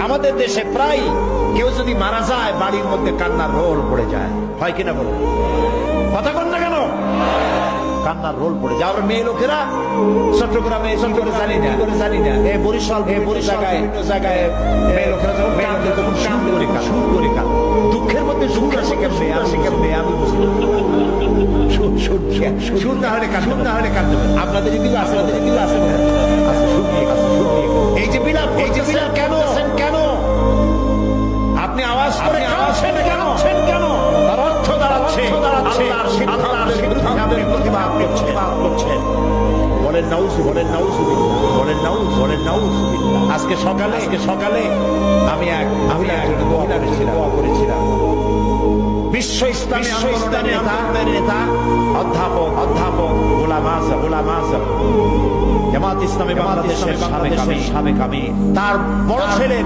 আমাদের দেশে প্রায় কেউ যদি মারা যায় বাড়ির মধ্যে কান্নার রোল পড়ে যায়, হয় কিনা বলো? কথা বল না কেন? কান্নার রোল পড়ে যায়। আমরা মেয়ে লোকেরা চট্টগ্রামে জানি না বরিশাল জায়গায় মেয়ে লোকেরা যখন কান্দে তখন সুর করে কান্দে। দুঃখের মধ্যে সুর আসে কেমনে আমি বুঝি না। সুর না হলে কান্দে। আপনাদের যদি আছে এই যে বিলাপ কেন আপনি আওয়াজ করে কাঁদছেন কেন? তার অর্থ দাঁড়াচ্ছে আল্লাহর বিরুদ্ধে আপনি প্রতিবাদ করছেন। বলেন নাউজুবিল্লাহ। আজকে সকালে আমি এক মহিলার জন্য দোয়া করেছিলাম। বিশ্ব ইসলামী আন্দোলনের নেতা অধ্যাপক গোলাম আযম, জামাত ইসলামী বাংলাদেশের সাবেক আমির, তার বড় ছেলে